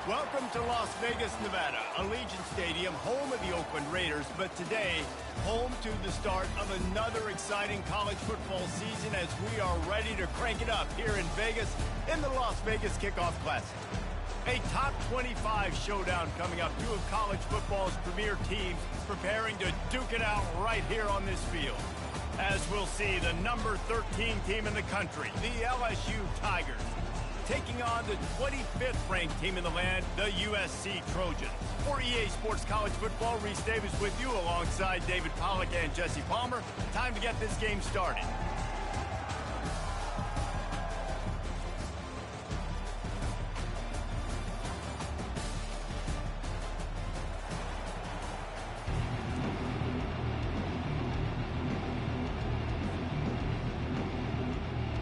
Welcome to Las Vegas, Nevada, Allegiant Stadium, home of the Oakland Raiders, but today, home to the start of another exciting college football season as we are ready to crank it up here in Vegas in the Las Vegas Kickoff Classic. A top 25 showdown coming up, two of college football's premier teams preparing to duke it out right here on this field. As we'll see, the number 13 team in the country, the LSU Tigers, taking on the 25th ranked team in the land, the USC Trojans. For EA Sports College Football, Reese Davis with you alongside David Pollack and Jesse Palmer. Time to get this game started.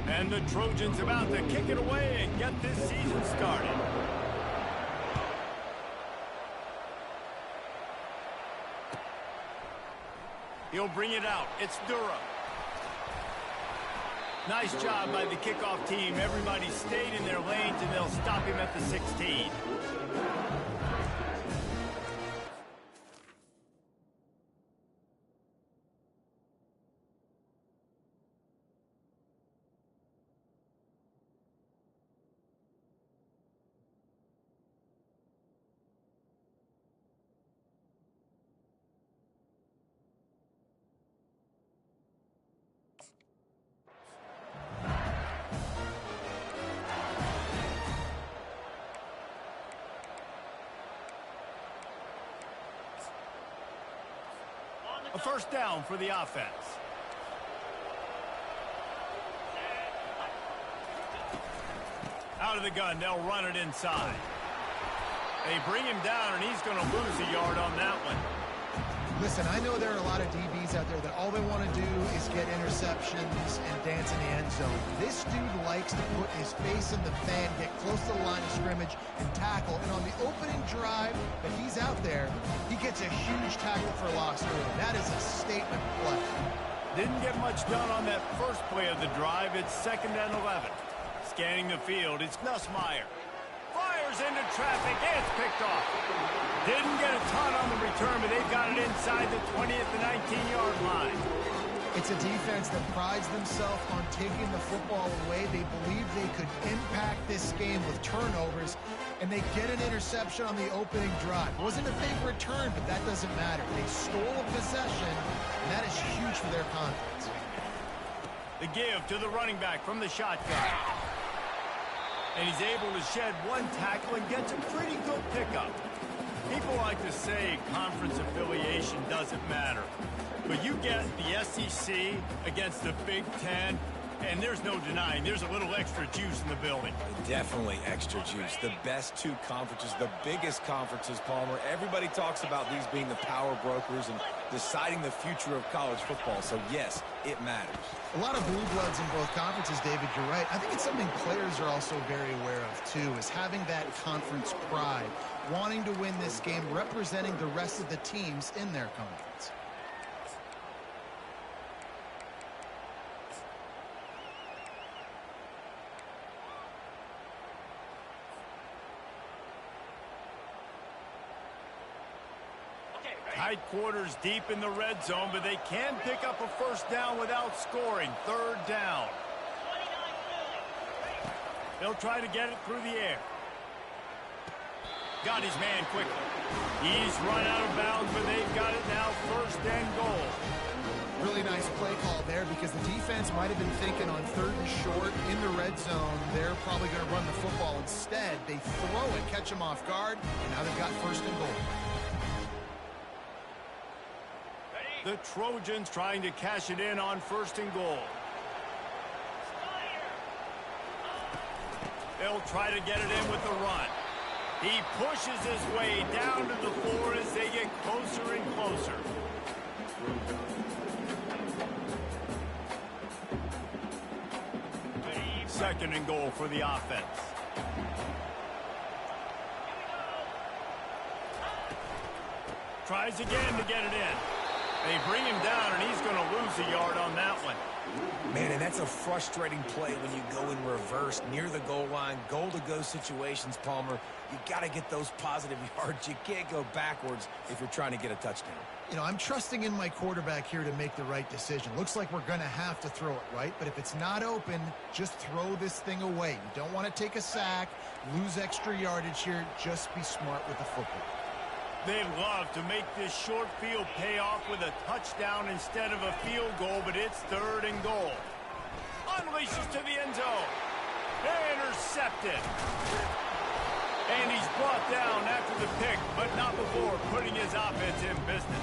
And the Trojans about to kick it away and get this season started. He'll bring it out. It's Durham. Nice job by the kickoff team. Everybody stayed in their lanes, and they'll stop him at the 16. A first down for the offense. Out of the gun, they'll run it inside. They bring him down, and he's going to lose a yard on that one. Listen, I know there are a lot of DBs out there that all they want to do is get interceptions and dance in the end zone. This dude likes to put his face in the fan, get close to the line of scrimmage, and tackle. And on the opening drive that he's out there, he gets a huge tackle for loss early. That is a statement play. Didn't get much done on that first play of the drive. It's 2nd and 11. Scanning the field, it's Nussmeier. Fires into traffic, and it's picked off. Didn't get a ton on the return, but they've got it inside the 20 at the 19-yard line. It's a defense that prides themselves on taking the football away. They believe they could impact this game with turnovers, and they get an interception on the opening drive. It wasn't a big return, but that doesn't matter. They stole a possession, and that is huge for their confidence. The give to the running back from the shotgun. And he's able to shed one tackle and gets a pretty good pickup. People like to say conference affiliation doesn't matter. But you get the SEC against the Big Ten, and there's no denying there's a little extra juice in the building. Definitely extra juice. The best two conferences, the biggest conferences, Palmer. Everybody talks about these being the power brokers and deciding the future of college football. So, yes, it matters. A lot of blue bloods in both conferences, David, you're right. I think it's something players are also very aware of, too, is having that conference pride, wanting to win this game, representing the rest of the teams in their conference. Tight quarters deep in the red zone, but they can pick up a first down without scoring. 3rd down. They'll try to get it through the air. Got his man quickly. He's run out of bounds, but they've got it now 1st and goal. Really nice play call there because the defense might have been thinking on 3rd and short in the red zone. They're probably going to run the football instead. They throw it, catch them off guard, and now they've got 1st and goal. The Trojans trying to cash it in on 1st and goal. They'll try to get it in with the run. He pushes his way down to the floor as they get closer and closer. 2nd and goal for the offense. Tries again to get it in. They bring him down, and he's going to lose a yard on that one. Man, and that's a frustrating play when you go in reverse near the goal line, goal-to-go situations, Palmer. You got to get those positive yards. You can't go backwards if you're trying to get a touchdown. You know, I'm trusting in my quarterback here to make the right decision. Looks like we're going to have to throw it, right? But if it's not open, just throw this thing away. You don't want to take a sack, lose extra yardage here. Just be smart with the football. They'd love to make this short field pay off with a touchdown instead of a field goal, but it's 3rd and goal. Unleashes to the end zone. Intercepted. And he's brought down after the pick, but not before putting his offense in business.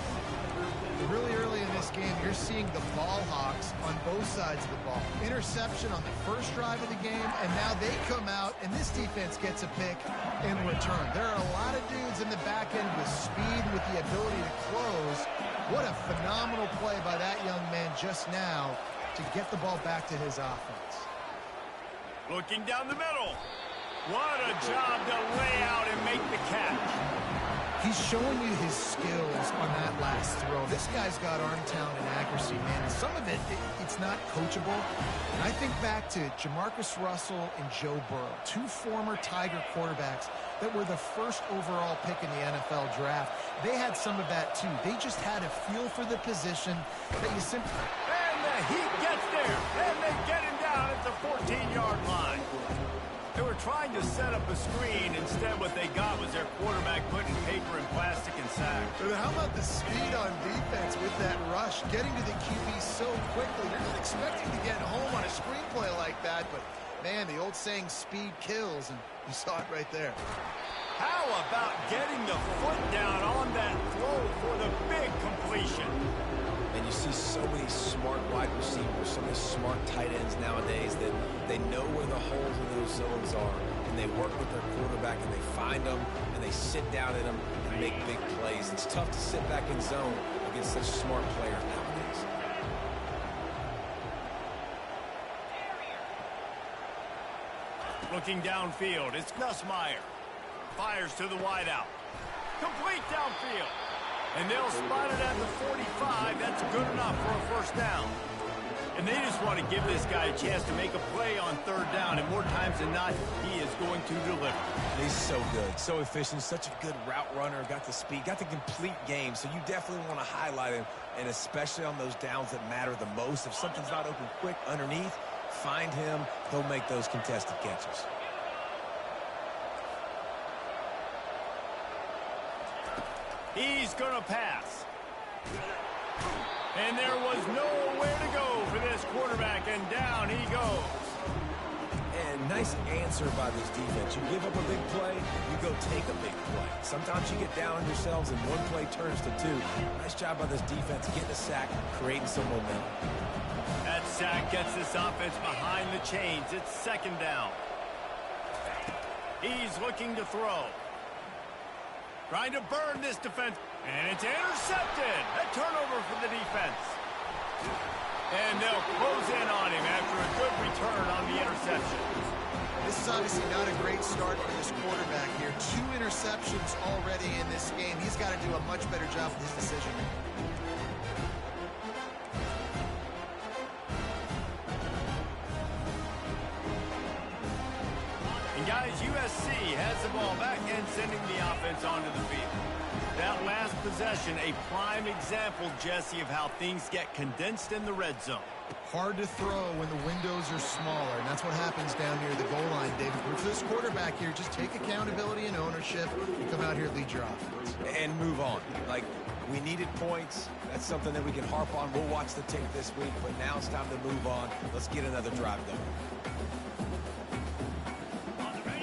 Really early in this game, you're seeing the ball hawks on both sides of the ball. Interception on the first drive of the game, and now they come out, and this defense gets a pick in return. There are a lot of dudes in the back end with speed, with the ability to close. What a phenomenal play by that young man just now to get the ball back to his offense. Looking down the middle. What a job to lay out and make the catch. He's showing you his skills on that last throw. This guy's got arm talent and accuracy, man. And some of it's not coachable. And I think back to Jamarcus Russell and Joe Burrow, 2 former Tiger quarterbacks that were the first overall pick in the NFL draft. They had some of that, too. They just had a feel for the position that you simply... And the Heat gets there. And they get him down at the 14-yard line. They were trying to set up a screen. Instead, what they got was their quarterback putting paper in plastic and sack. But how about the speed on defense with that rush? Getting to the QB so quickly. You're not expecting to get home on a screenplay like that, but, man, the old saying, speed kills, and you saw it right there. How about getting the foot down on that throw for the big completion? And you see so many smart wide receivers, so many smart tight ends nowadays that they know where the holes in those zones are, and they work with their quarterback, and they find them, and they sit down in them and make big plays. It's tough to sit back in zone against such smart players nowadays. Looking downfield, it's Nussmeier. Fires to the wideout. Complete downfield. And they'll spot it at the 45. That's good enough for a first down. And they just want to give this guy a chance to make a play on 3rd down. And more times than not, he is going to deliver. He's so good, so efficient, such a good route runner, got the speed, got the complete game. So you definitely want to highlight him, and especially on those downs that matter the most. If something's not open quick underneath, find him. He'll make those contested catches. He's going to pass. And there was nowhere to go for this quarterback, and down he goes. And nice answer by this defense. You give up a big play, you go take a big play. Sometimes you get down on yourselves and one play turns to 2. Nice job by this defense getting a sack, creating some momentum. That sack gets this offense behind the chains. It's 2nd down. He's looking to throw. Trying to burn this defense. And it's intercepted. A turnover for the defense. And they'll close in on him after a good return on the interception. This is obviously not a great start for this quarterback here. 2 interceptions already in this game. He's got to do a much better job with his decision. And guys, USC has the ball back and sending the offense onto the field. That last possession, a prime example, Jesse, of how things get condensed in the red zone. Hard to throw when the windows are smaller, and that's what happens down near the goal line, David. For this quarterback here, just take accountability and ownership and come out here and lead your offense. And move on. Like, we needed points. That's something that we can harp on. We'll watch the tape this week, but now it's time to move on. Let's get another drive done.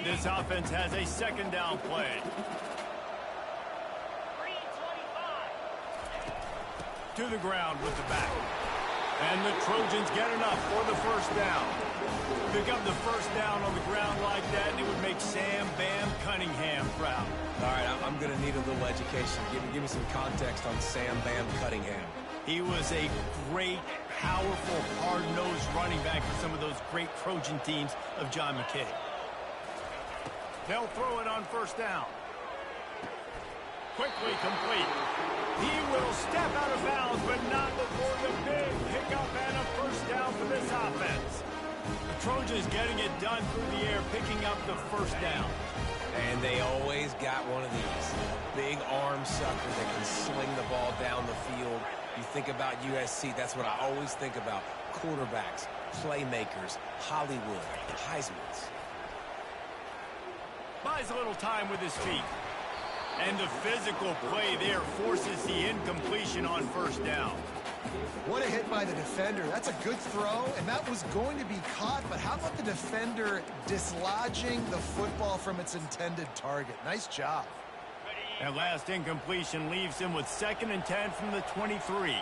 This offense has a 2nd down play. To the ground with the back. And the Trojans get enough for the first down. Pick up the first down on the ground like that, and it would make Sam Bam Cunningham proud. All right, I'm going to need a little education. Give me some context on Sam Bam Cunningham. He was a great, powerful, hard-nosed running back for some of those great Trojan teams of John McKay. They'll throw it on first down. quickly complete. He will step out of bounds, but not before the big pickup and a first down for this offense. The Trojans getting it done through the air, picking up the first down. And they always got one of these. Big arm sucker that can sling the ball down the field. You think about USC, that's what I always think about. Quarterbacks, playmakers, Hollywood, Heisman's. Buys a little time with his feet. And the physical play there forces the incompletion on first down. What a hit by the defender. That's a good throw, and that was going to be caught, but how about the defender dislodging the football from its intended target? Nice job. That last incompletion leaves him with 2nd and 10 from the 23.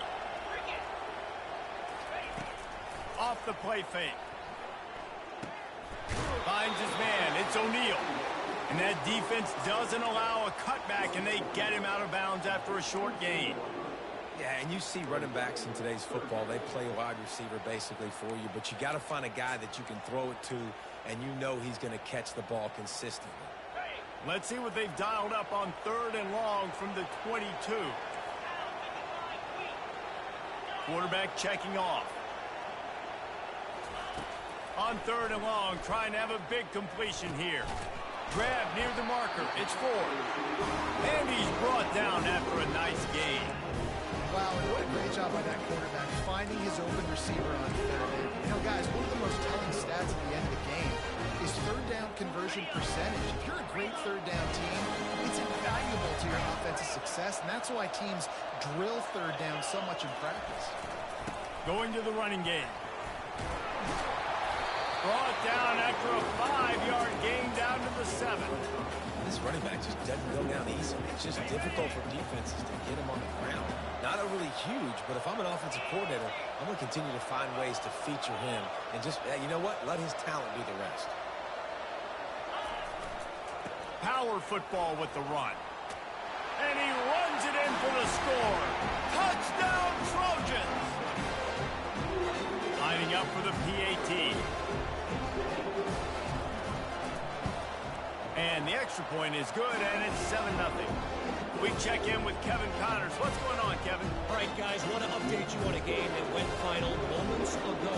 Off the play fake. Finds his man. It's O'Neal. And that defense doesn't allow a cutback, and they get him out of bounds after a short gain. Yeah, and you see running backs in today's football, they play wide receiver basically for you, but you got to find a guy that you can throw it to, and you know he's going to catch the ball consistently. Let's see what they've dialed up on 3rd and long from the 22. Quarterback checking off. On 3rd and long, trying to have a big completion here. Grab near the marker. It's 4. And he's brought down after a nice gain. Wow, and what a great job by that quarterback, finding his open receiver on 3rd down. You know, guys, one of the most telling stats at the end of the game is 3rd down conversion percentage. If you're a great 3rd down team, it's invaluable to your offensive success, and that's why teams drill 3rd down so much in practice. Going to the running game. Brought down after a 5-yard gain down to the 7. This running back just doesn't go down easy. It's just difficult for defenses to get him on the ground. Not overly huge, but if I'm an offensive coordinator, I'm going to continue to find ways to feature him and just, you know what, let his talent do the rest. Power football with the run. And he runs it in for the score. Touchdown, Trojans! Lining up for the PAT. And the extra point is good, and it's 7-0. We check in with Kevin Connors. What's going on, Kevin? All right, guys, want to update you on a game that went final moments ago.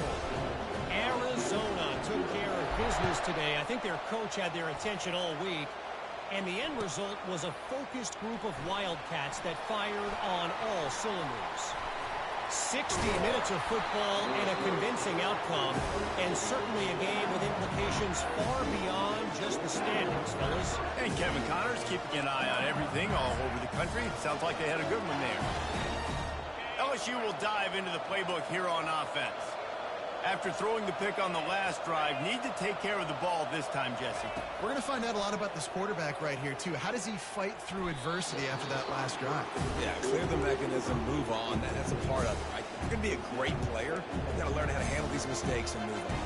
Arizona took care of business today. I think their coach had their attention all week. And the end result was a focused group of Wildcats that fired on all cylinders. 60 minutes of football and a convincing outcome, and certainly a game with implications far beyond just the standings, fellas. And Kevin Connors keeping an eye on everything all over the country. Sounds like they had a good one there. LSU will dive into the playbook here on offense. After throwing the pick on the last drive, need to take care of the ball this time, Jesse. We're going to find out a lot about this quarterback right here, too. How does he fight through adversity after that last drive? Yeah, clear the mechanism, move on. That's a part of it, right? You're going to be a great player. You've got to learn how to handle these mistakes and move on.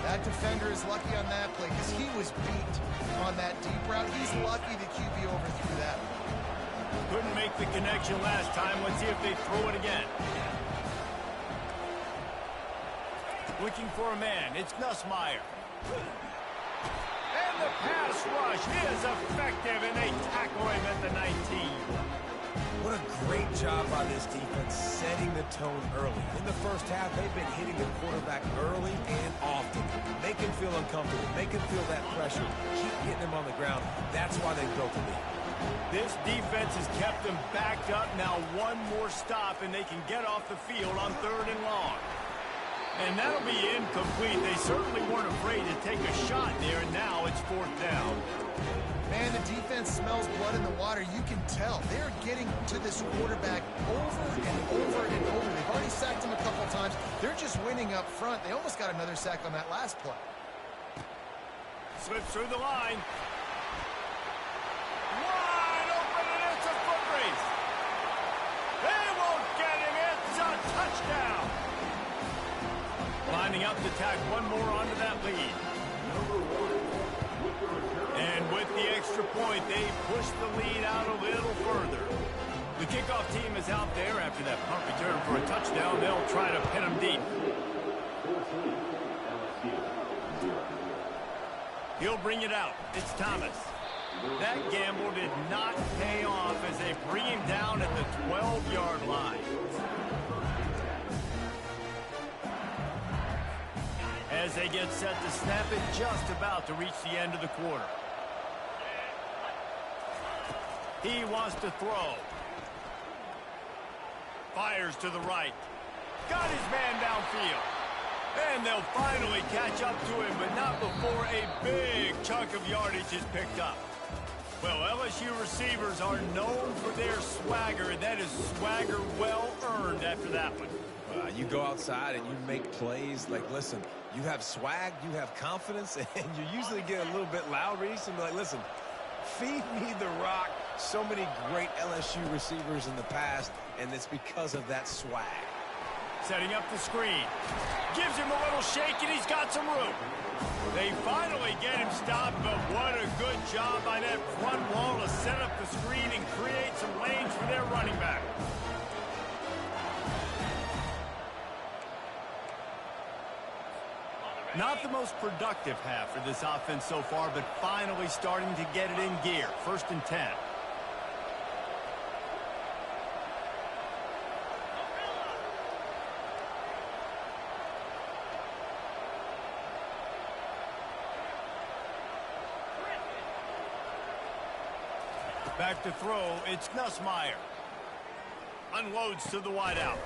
That defender is lucky on that play because he was beat on that deep route. He's lucky the QB overthrew that. Couldn't make the connection last time. Let's see if they throw it again. Looking for a man. It's Nussmeier. And the pass rush is effective, and they tackle him at the 19. What a great job by this defense setting the tone early. In the first half, they've been hitting the quarterback early and often. Make him feel uncomfortable. Make him feel that pressure. Keep getting him on the ground. That's why they built the lead. This defense has kept them backed up. Now one more stop, and they can get off the field on 3rd and long. And that'll be incomplete. They certainly weren't afraid to take a shot there, and now it's 4th down. Man, the defense smells blood in the water. You can tell. They're getting to this quarterback over and over and over. They've already sacked him a couple times. They're just winning up front. They almost got another sack on that last play. Slips through the line. Wide open, and it's a foot race. They won't get him. It's a touchdown. Lining up to tack one more onto that lead. And with the extra point, they push the lead out a little further. The kickoff team is out there after that punt return for a touchdown. They'll try to pin him deep. He'll bring it out. It's Thomas. That gamble did not pay off as they bring him down at the 12-yard line. As they get set to snap it, just about to reach the end of the quarter. He wants to throw. Fires to the right. Got his man downfield. And they'll finally catch up to him, but not before a big chunk of yardage is picked up. Well, LSU receivers are known for their swagger, and that is swagger well earned after that one. You go outside and you make plays. Like, listen, you have swag, you have confidence, and you usually get a little bit loud. Reese and be like, listen, feed me the rock. So many great LSU receivers in the past, and it's because of that swag. Setting up the screen. Gives him a little shake, and he's got some room. They finally get him stopped, but what a good job by that front wall to set up the screen and create some lanes for their running back. Not the most productive half for this offense so far, but finally starting to get it in gear. 1st and 10. Back to throw, it's Nussmeier. Unloads to the wideout.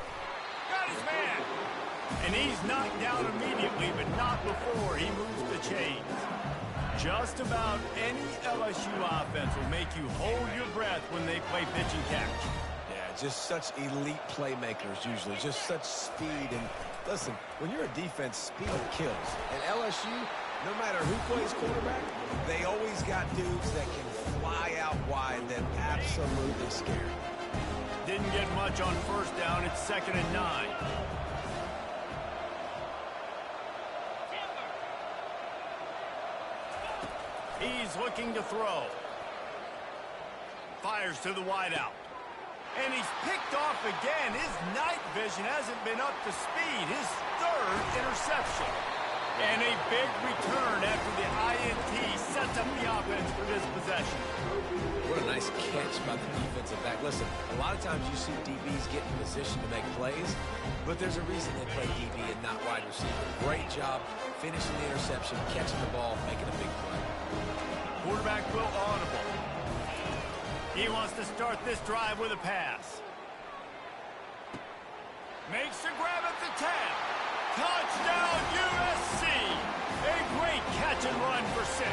Got his man. And he's knocked down immediately, but not before he moves the chains. Just about any LSU offense will make you hold your breath when they play pitch and catch. Yeah, just such elite playmakers usually, just such speed. And listen, when you're a defense, speed kills. And LSU, no matter who plays quarterback, they always got dudes that can fly out wide that absolutely scary. Didn't get much on 1st down. It's 2nd and 9. He's looking to throw. Fires to the wideout. And he's picked off again. His night vision hasn't been up to speed. His 3rd interception. And a big return after the INT sets up the offense for this possession. What a nice catch by the defensive back. Listen, a lot of times you see DBs get in position to make plays, but there's a reason they play DB and not wide receiver. Great job finishing the interception, catching the ball, making a big play. Quarterback will audible. He wants to start this drive with a pass. Makes the grab at the 10. Touchdown, USC! A great catch and run for 6.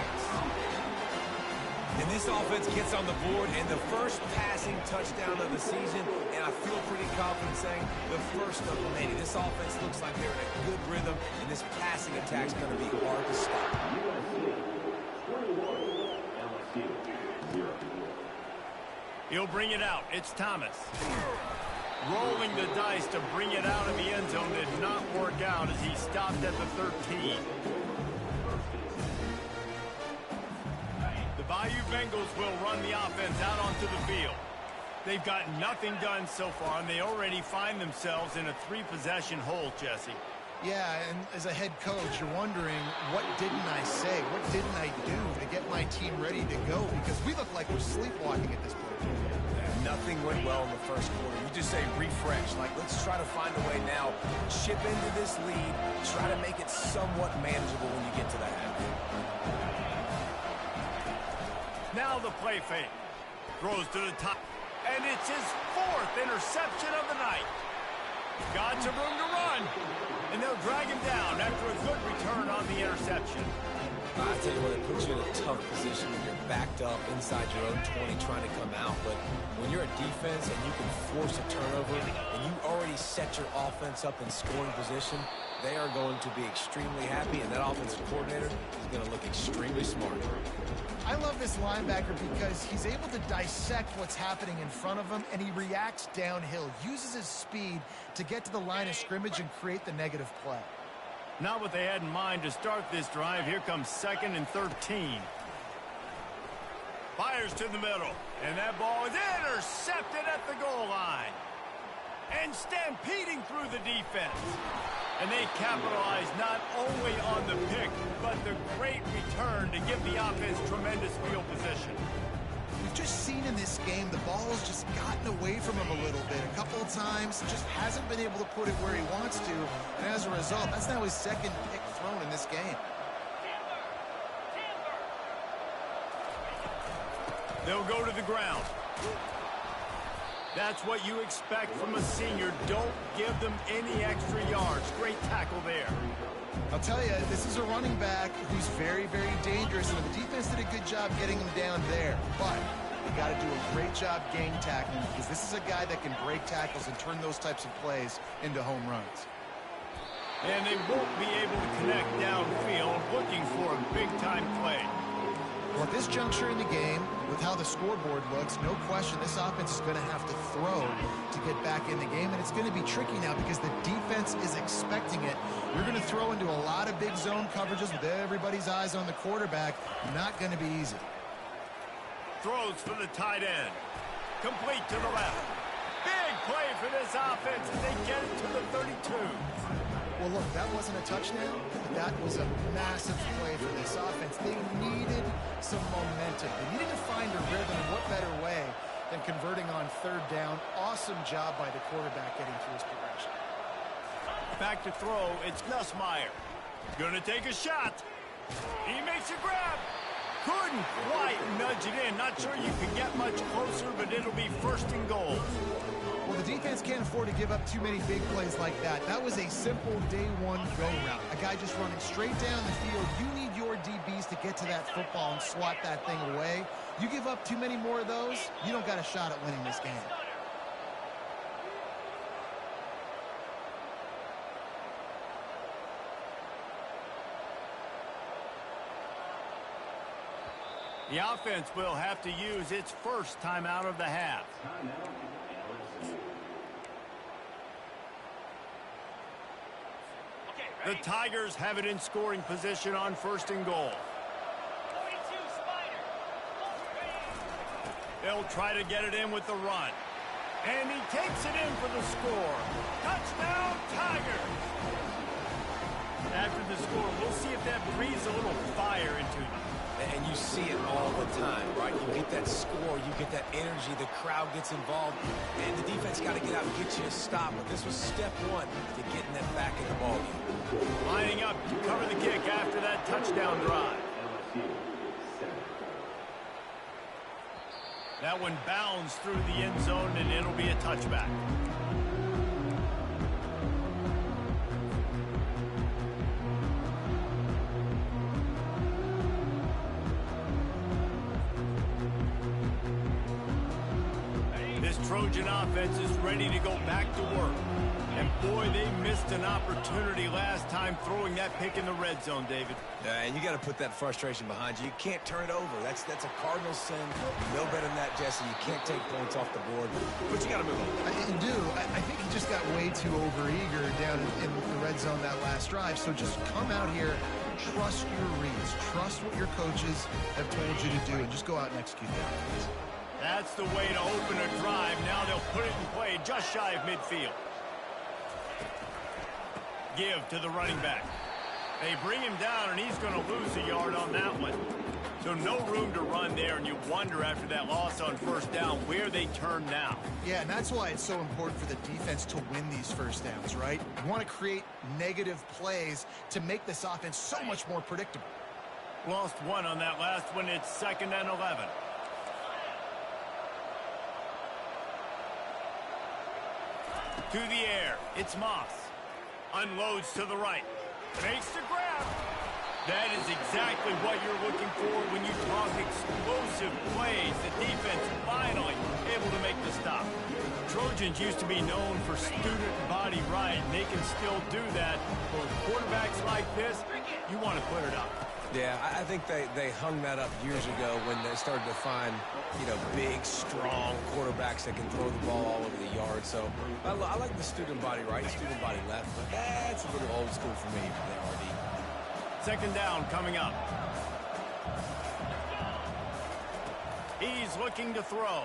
And this offense gets on the board and the first passing touchdown of the season, and I feel pretty confident saying the first of many. This offense looks like they're in a good rhythm, and this passing attack's going to be hard to stop. He'll bring it out. It's Thomas. Rolling the dice to bring it out of the end zone did not work out as he stopped at the 13. The Bayou Bengals will run the offense out onto the field. They've got nothing done so far, and they already find themselves in a 3-possession hole, Jesse. Yeah, and as a head coach, you're wondering, what didn't I say? What didn't I do to get my team ready to go? Because we look like we're sleepwalking at this point. Nothing went well in the first quarter. You just say refresh. Like, let's try to find a way now. Chip into this lead. Try to make it somewhat manageable when you get to that half. Now the play fake. Throws to the top. And it's his 4th interception of the night. Got some room to run. And they'll drag him down after a good return on the interception. I tell you what, it puts you in a tough position when you're backed up inside your own 20 trying to come out. But when you're a defense and you can force a turnover and you already set your offense up in scoring position, they are going to be extremely happy, and that offensive coordinator is going to look extremely smart. I love this linebacker because he's able to dissect what's happening in front of him, and he reacts downhill, uses his speed to get to the line of scrimmage and create the negative play. Not what they had in mind to start this drive. Here comes 2nd and 13. Fires to the middle, and that ball is intercepted at the goal line. And stampeding through the defense. And they capitalize not only on the pick, but the great return to to give the offense tremendous field position. We've just seen in this game the ball has just gotten away from him a little bit. A couple of times, just hasn't been able to put it where he wants to. And as a result, that's now his second pick thrown in this game. They'll go to the ground. That's what you expect from a senior. Don't give them any extra yards. Great tackle there. I'll tell you, this is a running back who's very, very dangerous, and the defense did a good job getting him down there. But you got to do a great job gang tackling, because this is a guy that can break tackles and turn those types of plays into home runs. And they won't be able to connect downfield, looking for a big-time play. Well, at this juncture in the game, with how the scoreboard looks, no question this offense is going to have to throw to get back in the game, and it's going to be tricky now because the defense is expecting it. You're going to throw into a lot of big zone coverages with everybody's eyes on the quarterback. Not going to be easy. Throws for the tight end. Complete to the left. Big play for this offense as they get it to the 32. Well, look, that wasn't a touchdown, but that was a massive play for this offense. They needed some momentum. They needed to find a rhythm. What better way than converting on third down? Awesome job by the quarterback getting through his progression. Back to throw, it's Nussmeier. Gonna take a shot. He makes a grab. Couldn't quite nudge it in. Not sure you can get much closer, but it'll be first and goal. Well, the defense can't afford to give up too many big plays like that. That was a simple day one go route. A guy just running straight down the field. You need your DBs to get to that football and swat that thing away. You give up too many more of those, you don't got a shot at winning this game. The offense will have to use its first timeout of the half. The Tigers have it in scoring position on first and goal. They'll try to get it in with the run. And he takes it in for the score. Touchdown, Tigers! After the score, we'll see if that breathes a little fire into them. And you see it all the time, right? You get that score, you get that energy, the crowd gets involved, and the defense got to get out and get you a stop. But this was step one to getting that back in the ballgame. Lining up to cover the kick after that touchdown drive. That one bounds through the end zone, and it'll be a touchback. Trojan offense is ready to go back to work. And boy, they missed an opportunity last time throwing that pick in the red zone, David. And you got to put that frustration behind you. You can't turn it over. That's a cardinal sin. No better than that, Jesse. You can't take points off the board. But you got to move on. You do. I think he just got way too overeager down in the red zone that last drive. So just come out here, trust your reads, trust what your coaches have told you to do, and just go out and execute the offense. That's the way to open a drive. Now they'll put it in play just shy of midfield. Give to the running back. They bring him down, and he's going to lose a yard on that one. So no room to run there, and you wonder after that loss on first down where they turn now. Yeah, and that's why it's so important for the defense to win these first downs, right? You want to create negative plays to make this offense so much more predictable. Lost one on that last one. It's 2nd and 11. To the air, it's Moss. Unloads to the right. Makes the grab. That is exactly what you're looking for when you talk explosive plays. The defense finally able to make the stop. Trojans used to be known for student body right, and they can still do that. But with quarterbacks like this, you want to put it up. Yeah, I think they hung that up years ago when they started to find, big, strong quarterbacks that can throw the ball all over the yard. So I like the student body right, student body left, but that's a little old school for me for the RD. 2nd down coming up. He's looking to throw.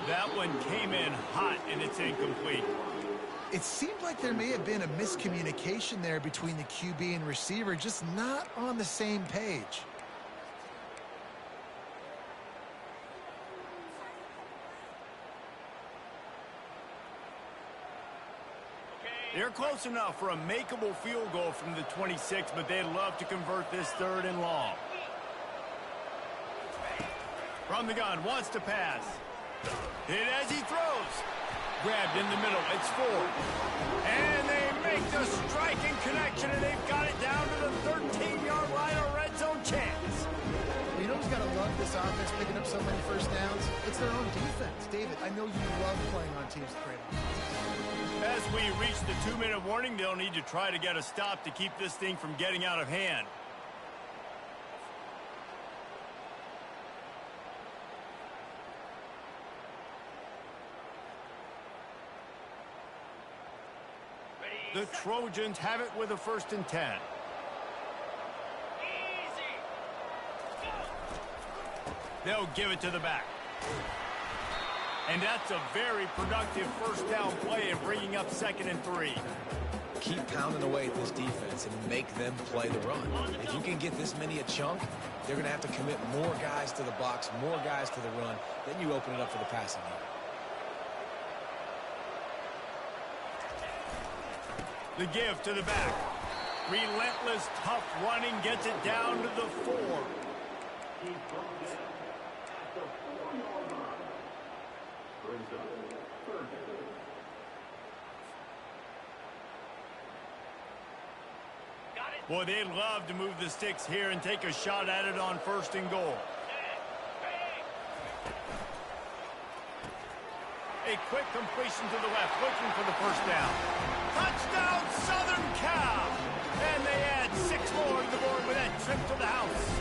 That one came in hot, and it's incomplete. It seemed like there may have been a miscommunication there between the QB and receiver, just not on the same page. They're close enough for a makeable field goal from the 26, but they'd love to convert this 3rd and long. From the gun, wants to pass. Hit as he throws. Grabbed in the middle, it's 4. And they make the striking connection, and they've got it down to the 13-yard line, a red zone chance. You know who's got to love this offense picking up so many first downs? It's their own defense. David, I know you love playing on teams with great offenses. As we reach the 2-minute warning, they'll need to try to get a stop to keep this thing from getting out of hand. The Trojans have it with a 1st and 10. They'll give it to the back. And that's a very productive 1st down play and bringing up 2nd and 3. Keep pounding away at this defense and make them play the run. If you can get this many a chunk, they're going to have to commit more guys to the box, more guys to the run. Then you open it up for the passing game. The give to the back. Relentless, tough running gets it down to the 4. Boy, they'd love to move the sticks here and take a shot at it on 1st and goal. A quick completion to the left, looking for the 1st down. Touchdown, Southern Cal! And they add 6 more to the board with that trip to the house.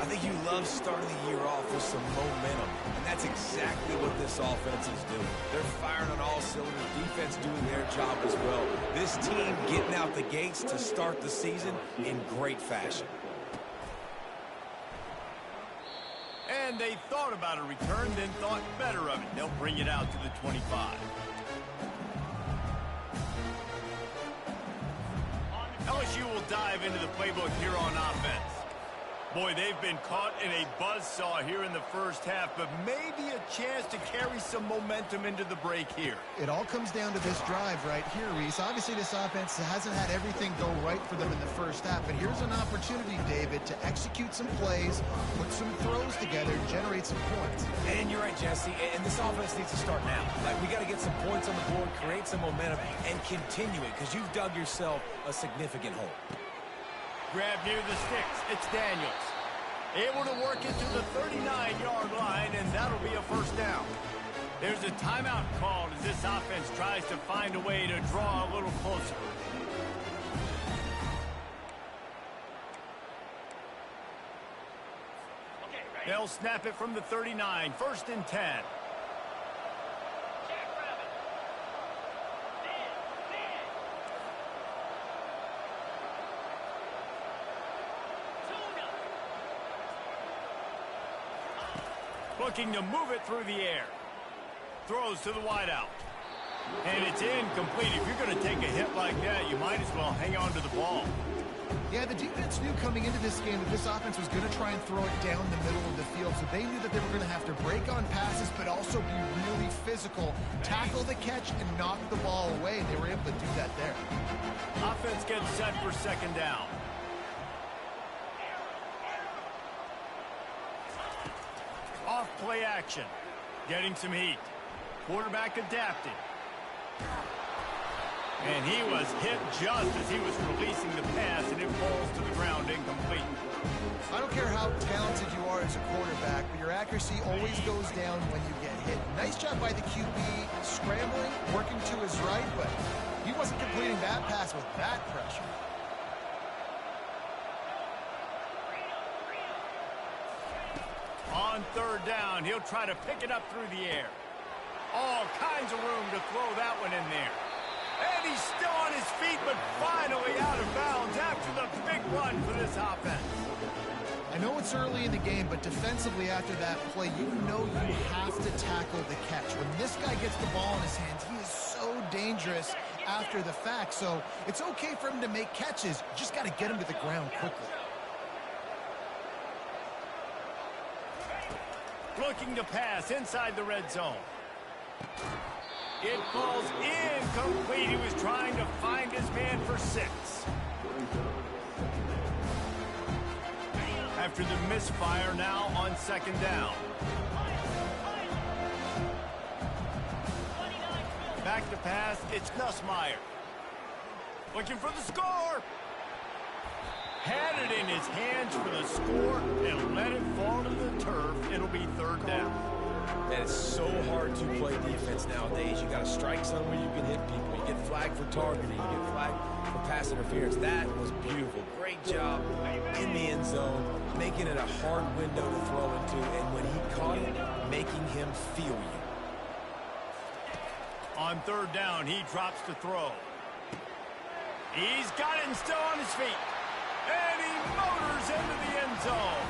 I think you love starting the year off with some momentum, and that's exactly what this offense is doing. They're firing on all cylinders, defense doing their job as well. This team getting out the gates to start the season in great fashion. And they thought about a return, then thought better of it. They'll bring it out to the 25. LSU will dive into the playbook here on offense. Boy, they've been caught in a buzzsaw here in the 1st half, but maybe a chance to carry some momentum into the break here. It all comes down to this drive right here, Reese. Obviously, this offense hasn't had everything go right for them in the 1st half, but here's an opportunity, David, to execute some plays, put some throws together, generate some points. And you're right, Jesse, and this offense needs to start now. Like, we got to get some points on the board, create some momentum, and continue it, because you've dug yourself a significant hole. Grab near the sticks. It's Daniels. Able to work it to the 39-yard line, and that'll be a 1st down. There's a timeout called as this offense tries to find a way to draw a little closer. They'll snap it from the 39, 1st and 10. Looking to move it through the air. Throws to the wideout. And it's incomplete. If you're going to take a hit like that, you might as well hang on to the ball. Yeah, the defense knew coming into this game that this offense was going to try and throw it down the middle of the field, so they knew that they were going to have to break on passes but also be really physical, tackle the catch, and knock the ball away, and they were able to do that there. Offense gets set for 2nd down. Off play action. Getting some heat. Quarterback adapted. And he was hit just as he was releasing the pass, and it falls to the ground incomplete. I don't care how talented you are as a quarterback, but your accuracy always goes down when you get hit. Nice job by the QB scrambling, working to his right, but he wasn't completing that pass with that pressure. On 3rd down, he'll try to pick it up through the air. All kinds of room to throw that one in there. And he's still on his feet, but finally out of bounds after the big run for this offense. I know it's early in the game, but defensively after that play, you know you have to tackle the catch. When this guy gets the ball in his hands, he is so dangerous after the fact, so it's okay for him to make catches. Just got to get him to the ground quickly. Looking to pass inside the red zone. It falls incomplete. He was trying to find his man for 6. After the misfire, now on 2nd down. Back to pass, it's Nussmeier. Looking for the score. Had it in his hands for the score and let it fall to the turf. It'll be 3rd down. Man, it's so hard to play defense nowadays. You got to strike somewhere you can hit people. You get flagged for targeting. You get flagged for pass interference. That was beautiful. Great job in the end zone, making it a hard window to throw into, and when he caught it, making him feel you. On 3rd down, he drops to throw. He's got it and still on his feet. And he motors into the end zone.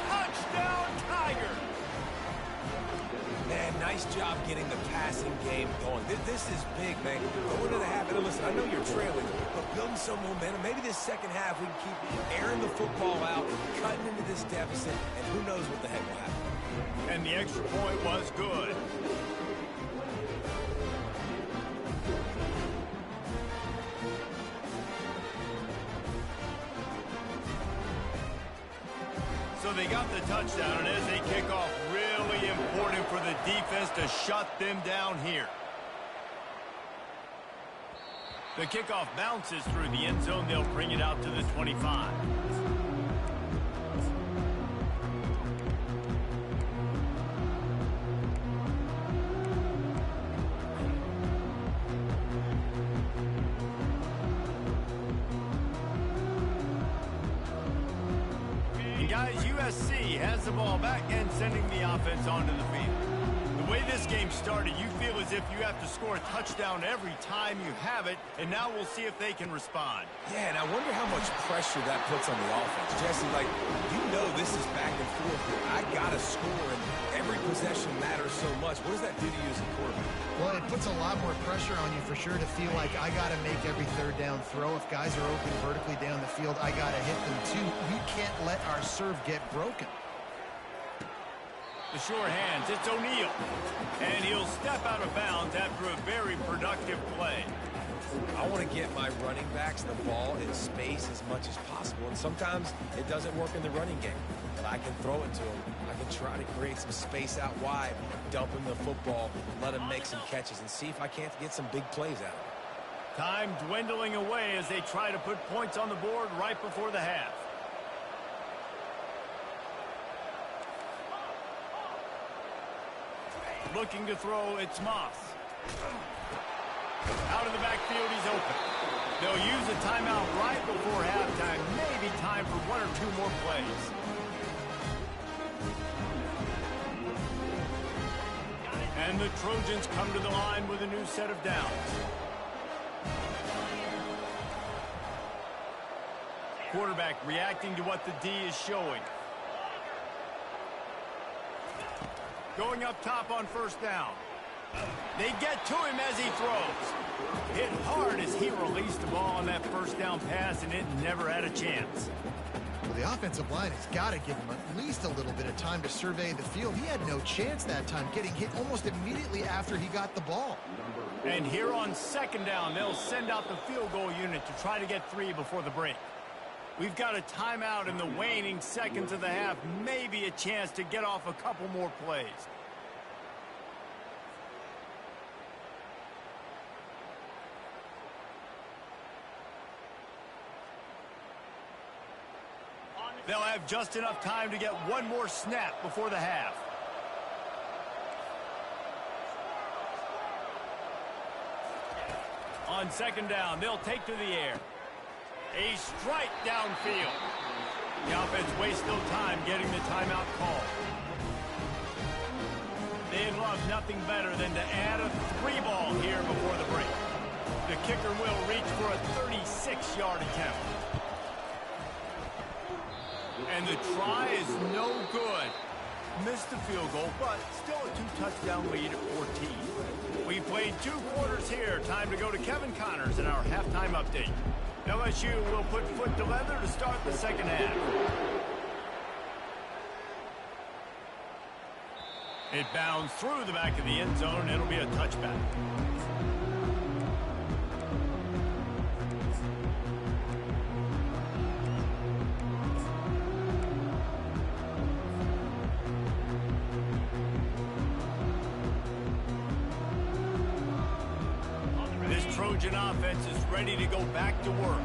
Touchdown, Tigers. Man, nice job getting the passing game going. This is big, man. Going to the half. And listen, I know you're trailing, but building some momentum. Maybe this second half we can keep airing the football out, cutting into this deficit, and who knows what the heck will happen. And the extra point was good. So they got the touchdown, and as they kick off, really important for the defense to shut them down here. The kickoff bounces through the end zone. They'll bring it out to the 25. Guys, USC has the ball back and sending the offense onto the field. The way this game started, you feel as if you have to score a touchdown every time you have it, and now we'll see if they can respond. Yeah, and I wonder how much pressure that puts on the offense. Jesse, like, you know this is back and forth here. I got to score, and every possession matters so much. What does that do to you as a quarterback? Well, it puts a lot more pressure on you for sure to feel like I got to make every 3rd down throw. If guys are open vertically down the field, I got to hit them too. We can't let our serve get broken. The sure hands, it's O'Neal. And he'll step out of bounds after a very productive play. I want to get my running backs the ball in space as much as possible, and sometimes it doesn't work in the running game. But I can throw it to him. I can try to create some space out wide, dump him the football, let him make some catches, and see if I can't get some big plays out of it. Time dwindling away as they try to put points on the board right before the half. Looking to throw, it's Moss. Out of the backfield, he's open. They'll use a timeout right before halftime. Maybe time for 1 or 2 more plays. And the Trojans come to the line with a new set of downs. Quarterback reacting to what the D is showing. Going up top on 1st down. They get to him as he throws. Hit hard as he released the ball on that 1st down pass, and it never had a chance. Well, the offensive line has got to give him at least a little bit of time to survey the field. He had no chance that time, getting hit almost immediately after he got the ball. And here on 2nd down, they'll send out the field goal unit to try to get 3 before the break. We've got a timeout in the waning seconds of the half. Maybe a chance to get off a couple more plays. They'll have just enough time to get 1 more snap before the half. On 2nd down, they'll take to the air. A strike downfield. The offense wastes no time getting the timeout call. They'd love nothing better than to add a 3-ball here before the break. The kicker will reach for a 36-yard attempt. And the try is no good. missed the field goal, but still a 2-touchdown lead at 14. We played 2 quarters here. Time to go to Kevin Connors in our halftime update. LSU will put foot to leather to start the second half. It bounds through the back of the end zone. It'll be a touchback. Trojan offense is ready to go back to work.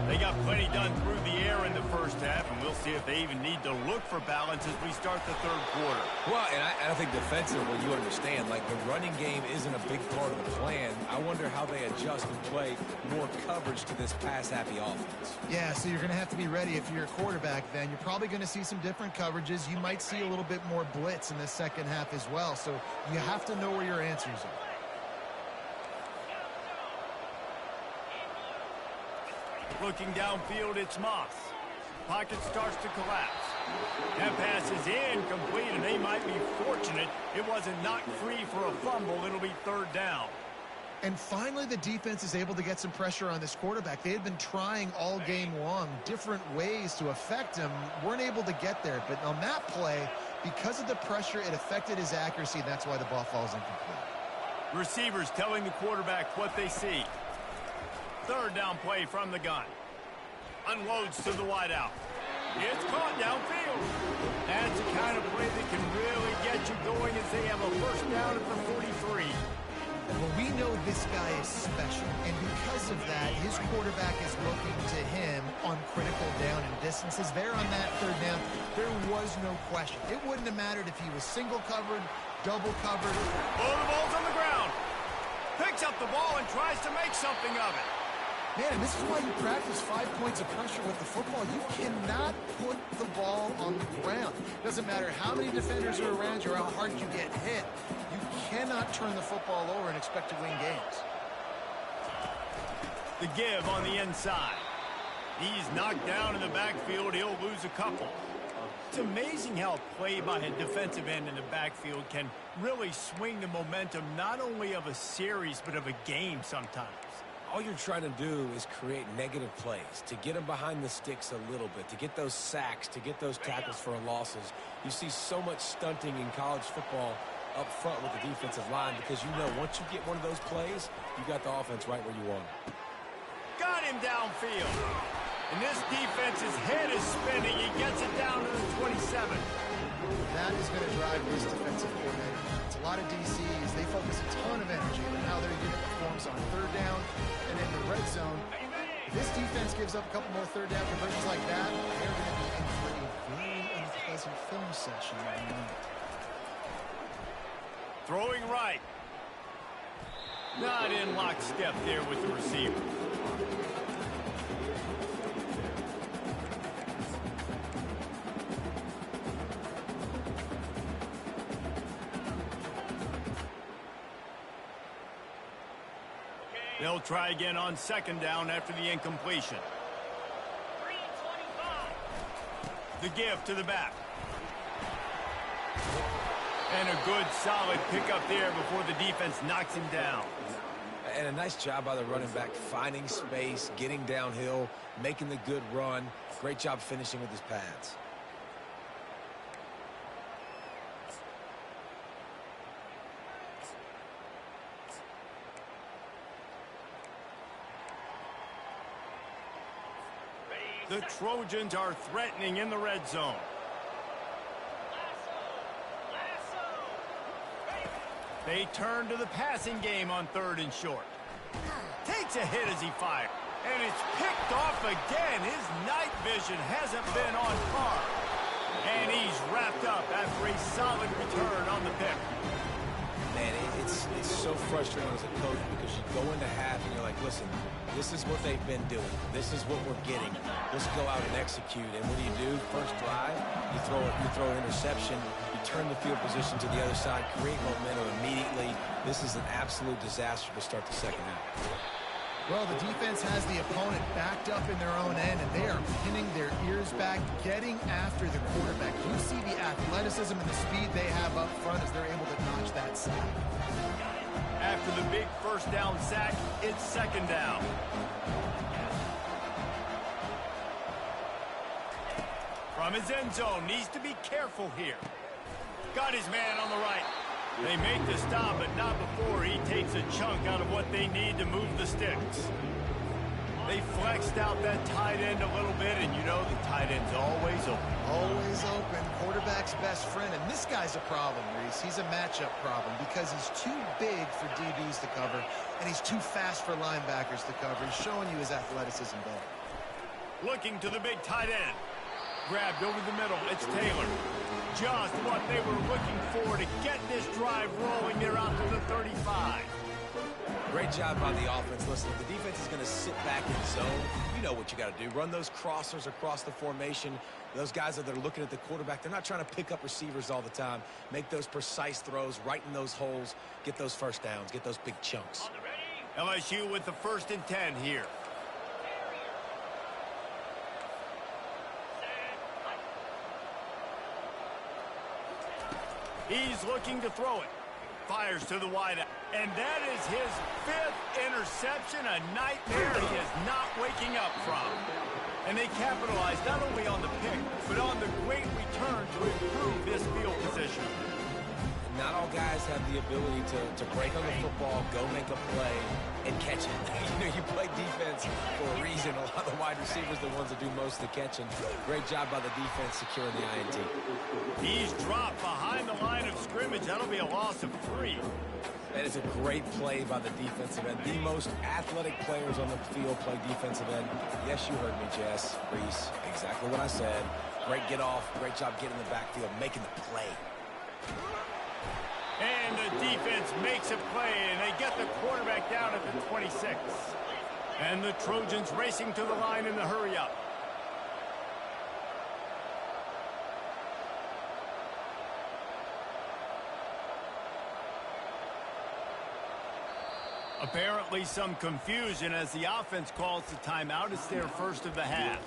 They got plenty done through the air in the first half, and we'll see if they even need to look for balance as we start the third quarter. Well, and I think defensively, you understand, like the running game isn't a big part of the plan. I wonder how they adjust and play more coverage to this pass-happy offense. Yeah, so you're going to have to be ready if you're a quarterback then. You're probably going to see some different coverages. You might see a little bit more blitz in the second half as well, so you have to know where your answers are. Looking downfield, it's Moss. Pocket starts to collapse. That pass is incomplete, and they might be fortunate it wasn't knocked free for a fumble. It'll be third down. And finally, the defense is able to get some pressure on this quarterback. They had been trying all game long different ways to affect him. Weren't able to get there. But on that play, because of the pressure, it affected his accuracy, and that's why the ball falls incomplete. Receivers telling the quarterback what they see. Third down play from the gun. Unloads to the wideout. It's caught downfield. That's the kind of play that can really get you going as they have a first down at the 43. Well, we know this guy is special, and because of that, his quarterback is looking to him on critical down and distances. There on that third down, there was no question. It wouldn't have mattered if he was single covered, double covered. Oh, the ball's on the ground. Picks up the ball and tries to make something of it. Man, and this is why you practice 5 points of pressure with the football. You cannot put the ball on the ground. Doesn't matter how many defenders are around you or how hard you get hit. You cannot turn the football over and expect to win games. The give on the inside. He's knocked down in the backfield. He'll lose a couple. It's amazing how a play by a defensive end in the backfield can really swing the momentum not only of a series but of a game sometimes. All you're trying to do is create negative plays, to get them behind the sticks a little bit, to get those sacks, to get those tackles for losses. You see so much stunting in college football up front with the defensive line because you know once you get one of those plays, you got the offense right where you want it. Got him downfield. And this defense's head is spinning. He gets it down to the 27. That is going to drive this defensive coordinator. It's a lot of DCs. They focus a ton of energy on how their unit performs on third down and in the red zone. If this defense gives up a couple more third down conversions like that, they're going to be in for a very unpleasant film session. Throwing right. Not in lockstep there with the receiver. They'll try again on second down after the incompletion. The give to the back. And a good solid pickup there before the defense knocks him down. And a nice job by the running back, finding space, getting downhill, making the good run. Great job finishing with his pads. The Trojans are threatening in the red zone. They turn to the passing game on third and short. Takes a hit as he fires. And it's picked off again. His night vision hasn't been on par. And he's wrapped up after a solid return on the pick. Man, it's so frustrating as a coach because you go into half and you're like, listen, this is what they've been doing. This is what we're getting. Let's go out and execute. And what do? First drive, you throw an interception, you turn the field position to the other side, create momentum immediately. This is an absolute disaster to start the second half. Well, the defense has the opponent backed up in their own end, and they are pinning their ears back, getting after the quarterback. You see the athleticism and the speed they have up front as they're able to notch that sack. After the big first down sack, it's second down. From his end zone, needs to be careful here. Got his man on the right. They make the stop, but not before he takes a chunk out of what they need to move the sticks. They flexed out that tight end a little bit, and you know the tight end's always open. Always open. Quarterback's best friend, and this guy's a problem, Reese. He's a matchup problem because he's too big for DBs to cover, and he's too fast for linebackers to cover. He's showing you his athleticism better. Looking to the big tight end. Grabbed over the middle. It's Taylor. Just what they were looking for to get this drive rolling. They're out to the 35. Great job by the offense. Listen, if the defense is going to sit back in zone, you know what you got to do. Run those crossers across the formation. Those guys that are looking at the quarterback, they're not trying to pick up receivers all the time. Make those precise throws, right in those holes. Get those first downs. Get those big chunks. LSU with the 1st and 10 here. He's looking to throw it. Fires to the wideout. And that is his 5th interception, a nightmare he is not waking up from. And they capitalized not only on the pick, but on the great return to improve this field position. Not all guys have the ability to break on the football, go make a play, and catch it. You play defense for a reason. A lot of the wide receivers are the ones that do most of the catching. Great job by the defense securing the INT. He's dropped behind the line of scrimmage. That'll be a loss of 3. That is a great play by the defensive end. The most athletic players on the field play defensive end. Yes, you heard me, Jess, Reese. Exactly what I said. Great get off. Great job getting in the backfield, making the play. And the defense makes a play, and they get the quarterback down at the 26. And the Trojans racing to the line in the hurry-up. Apparently some confusion as the offense calls the timeout. It's their first of the half.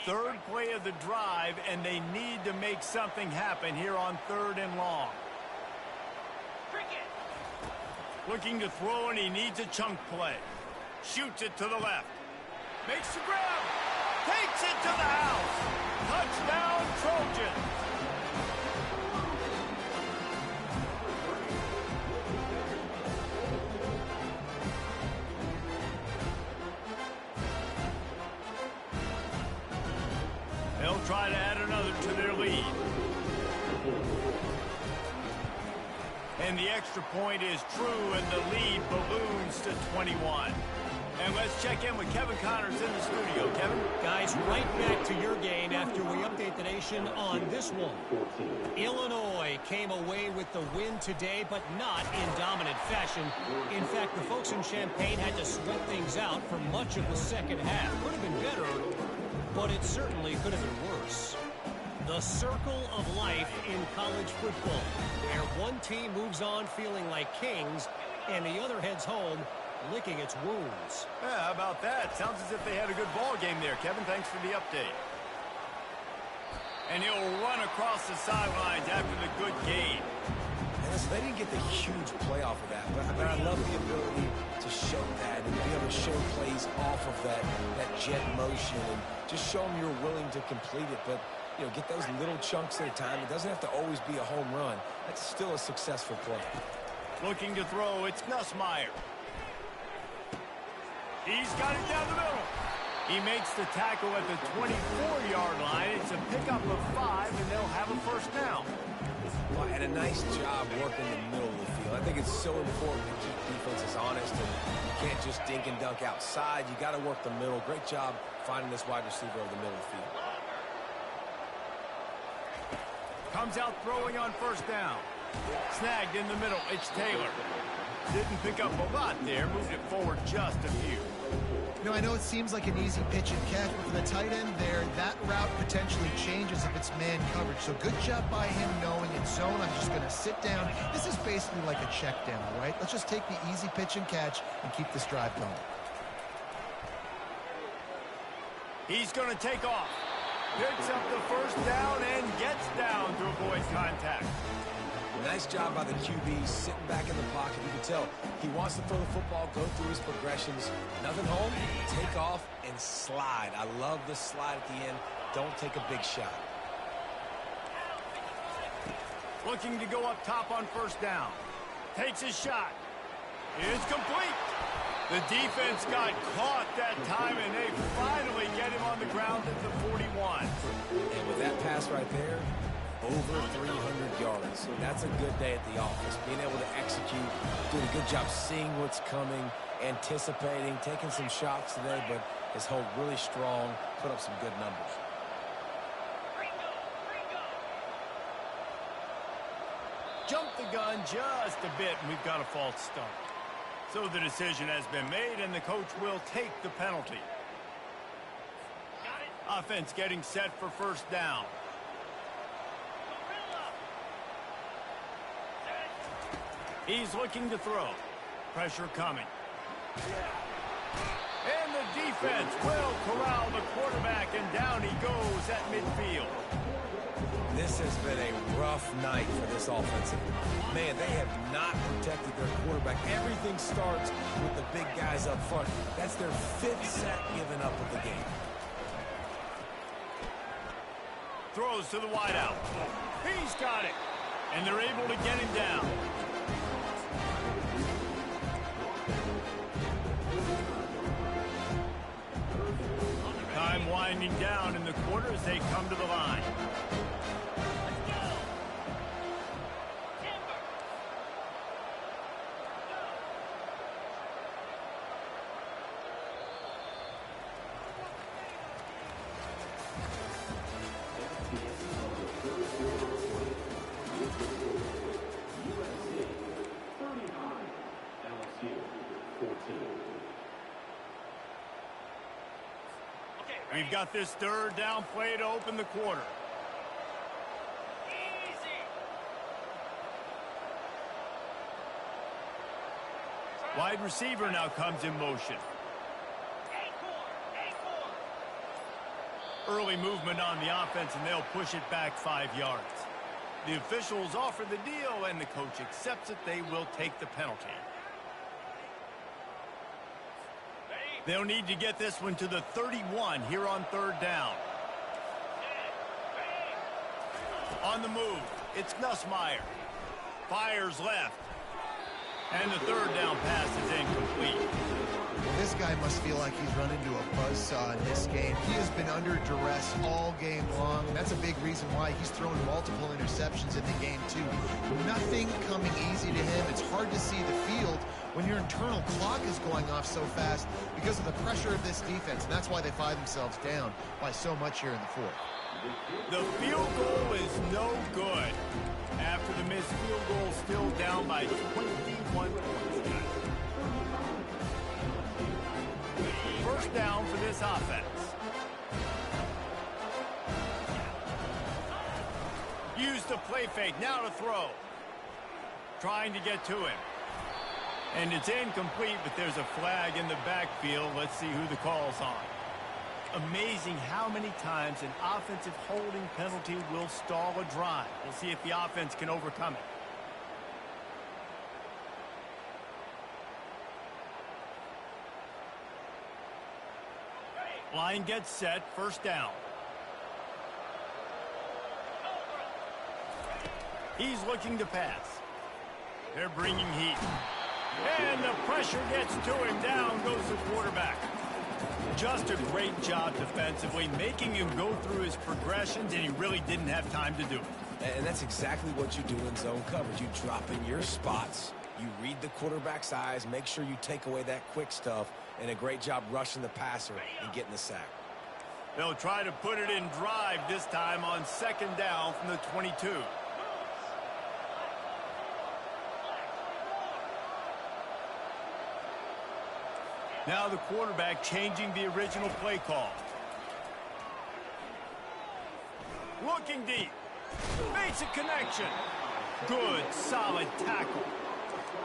Third play of the drive, and they need to make something happen here on 3rd and long. Looking to throw, and he needs a chunk play. Shoots it to the left. Makes the grab. Takes it to the house. Touchdown, Trojans. They'll try to add another to their lead. And the extra point is true, and the lead balloons to 21. And let's check in with Kevin Connors in the studio. Kevin? Guys, right back to your game after we update the nation on this one. Illinois came away with the win today, but not in dominant fashion. In fact, the folks in Champaign had to sweat things out for much of the second half. Could have been better, but it certainly could have been worse. The circle of life in college football, where one team moves on feeling like kings, and the other heads home licking its wounds. Yeah, how about that? Sounds as if they had a good ball game there, Kevin. Thanks for the update. And he'll run across the sidelines after the good game. And listen, they didn't get the huge play off of that, but I love the ability to show that and be able to show plays off of that jet motion and just show them you're willing to complete it. But, you know, get those little chunks at a time. It doesn't have to always be a home run. That's still a successful play. Looking to throw, it's Nussmeier. He's got it down the middle. He makes the tackle at the 24-yard line. It's a pickup of 5, and they'll have a first down. Well, and a nice job working the middle of the field. I think it's so important to keep defenses honest, and you can't just dink and dunk outside. You got to work the middle. Great job finding this wide receiver over the middle of the field. Comes out throwing on first down. Snagged in the middle. It's Taylor. Didn't pick up a lot there, moved it forward just a few. You know, I know it seems like an easy pitch and catch, but for the tight end there, that route potentially changes if it's man coverage. So good job by him knowing it's zone. I'm just going to sit down. This is basically like a check down, all right? Let's just take the easy pitch and catch and keep this drive going. He's going to take off. Picks up the first down and gets down to avoid contact. Nice job by the QB sitting back in the pocket. You can tell he wants to throw the football, go through his progressions. Nothing home, take off, and slide. I love the slide at the end. Don't take a big shot. Looking to go up top on first down. Takes his shot. It's complete. The defense got caught that time, and they finally get him on the ground at the 41. And with that pass right there, over 300 yards. That's a good day at the office. Being able to execute, doing a good job seeing what's coming, anticipating, taking some shots today, but his hold really strong, put up some good numbers. Jumped the gun just a bit, and we've got a false start. So the decision has been made, and the coach will take the penalty. Offense getting set for first down. He's looking to throw. Pressure coming. And the defense will corral the quarterback, and down he goes at midfield. This has been a rough night for this offensive. Man, they have not protected their quarterback. Everything starts with the big guys up front. That's their 5th sack given up of the game. Throws to the wideout. He's got it. And they're able to get him down. Time winding down in the quarter as they come to the line. We've got this third down play to open the quarter. Wide receiver now comes in motion. Early movement on the offense, and they'll push it back 5 yards. The officials offer the deal, and the coach accepts it. They will take the penalty. They'll need to get this one to the 31 here on third down. On the move, it's Nussmeier. Fires left. And the third down pass is incomplete. This guy must feel like he's run into a buzzsaw in this game. He has been under duress all game long. That's a big reason why he's thrown multiple interceptions in the game, too. Nothing coming easy to him. It's hard to see the field when your internal clock is going off so fast because of the pressure of this defense. And that's why they find themselves down by so much here in the fourth. The field goal is no good. After the missed field goal, still down by 21 points. First down for this offense. Use the play fake, now to throw. Trying to get to him. And it's incomplete, but there's a flag in the backfield. Let's see who the call's on. Amazing how many times an offensive holding penalty will stall a drive. We'll see if the offense can overcome it. Line gets set, first down. He's looking to pass. They're bringing heat. And the pressure gets to him. Down goes the quarterback. Just a great job defensively, making him go through his progressions, and he really didn't have time to do it. And that's exactly what you do in zone coverage. You drop in your spots, you read the quarterback's eyes, make sure you take away that quick stuff, and a great job rushing the passer and getting the sack. They'll try to put it in drive this time on second down from the 22. Now the quarterback changing the original play call. Looking deep. Makes a connection. Good, solid tackle.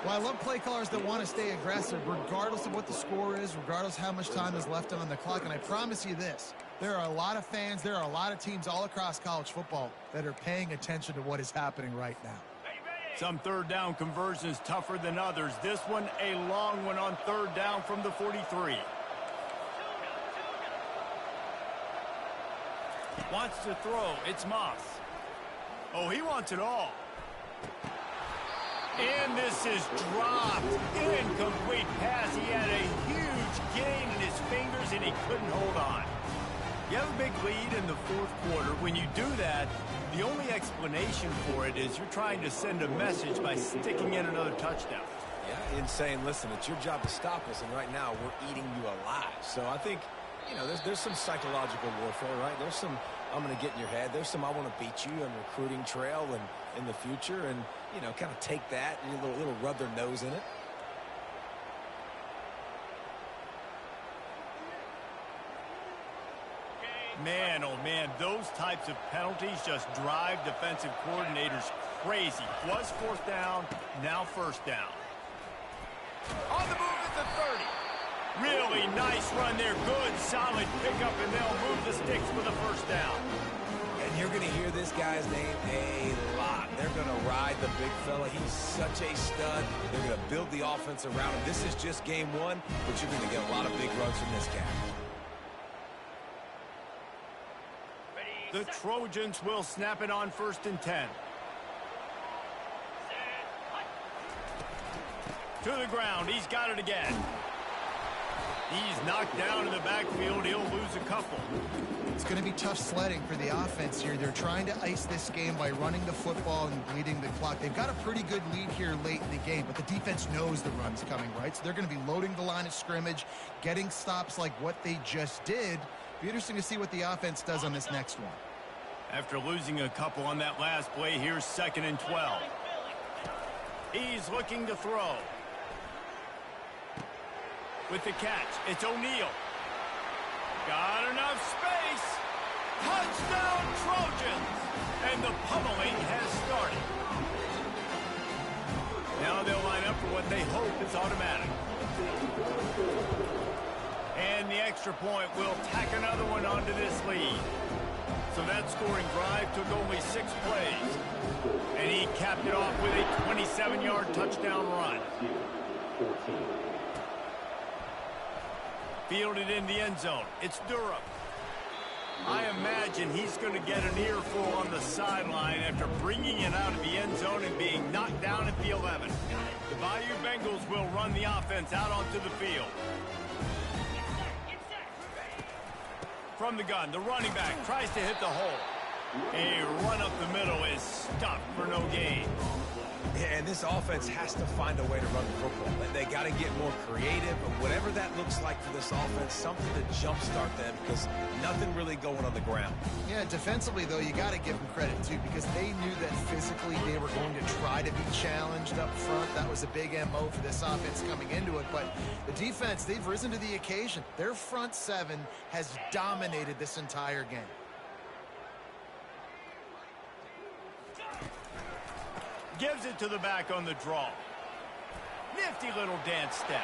Well, I love play callers that want to stay aggressive regardless of what the score is, regardless how much time is left on the clock. And I promise you this, there are a lot of fans, there are a lot of teams all across college football that are paying attention to what is happening right now. Some third down conversions tougher than others. This one a long one on third down from the 43. Wants to throw. It's Moss. Oh, he wants it all. And this is dropped. Incomplete pass. He had a huge gain in his fingers, and he couldn't hold on. You have a big lead in the fourth quarter. When you do that, the only explanation for it is you're trying to send a message by sticking in another touchdown. Yeah, and saying, listen, it's your job to stop us, and right now we're eating you alive. So I think, you know, there's some psychological warfare, right? There's some, I'm going to get in your head. There's some, I want to beat you on recruiting trail and in the future, and, you know, kind of take that and a little rub their nose in it. Man, oh man, those types of penalties just drive defensive coordinators crazy. Was fourth down, now first down. On the move at the 30. Really nice run there. Good, solid pickup, and they'll move the sticks for the first down. And you're going to hear this guy's name a lot. They're going to ride the big fella. He's such a stud. They're going to build the offense around him. This is just game one, but you're going to get a lot of big runs from this guy. The Trojans will snap it on 1st and 10. To the ground. He's got it again. He's knocked down in the backfield. He'll lose a couple. It's going to be tough sledding for the offense here. They're trying to ice this game by running the football and bleeding the clock. They've got a pretty good lead here late in the game, but the defense knows the run's coming, right? So they're going to be loading the line of scrimmage, getting stops like what they just did. Be interesting to see what the offense does on this next one. After losing a couple on that last play, here's 2nd and 12. He's looking to throw. With the catch, it's O'Neal. Got enough space. Touchdown, Trojans. And the pummeling has started. Now they'll line up for what they hope is automatic. And the extra point will tack another one onto this lead. So that scoring drive took only 6 plays. And he capped it off with a 27-yard touchdown run. Fielded in the end zone. It's Durham. I imagine he's going to get an earful on the sideline after bringing it out of the end zone and being knocked down at the 11. The Bayou Bengals will run the offense out onto the field. From the gun, the running back tries to hit the hole. A run up the middle is stuck for no gain. Yeah, and this offense has to find a way to run the football. They got to get more creative, but whatever that looks like for this offense, something to jumpstart them because nothing really going on the ground. Yeah, defensively, though, you got to give them credit, too, because they knew that physically they were going to try to be challenged up front. That was a big MO for this offense coming into it, but the defense, they've risen to the occasion. Their front seven has dominated this entire game. Gives it to the back on the draw. Nifty little dance step.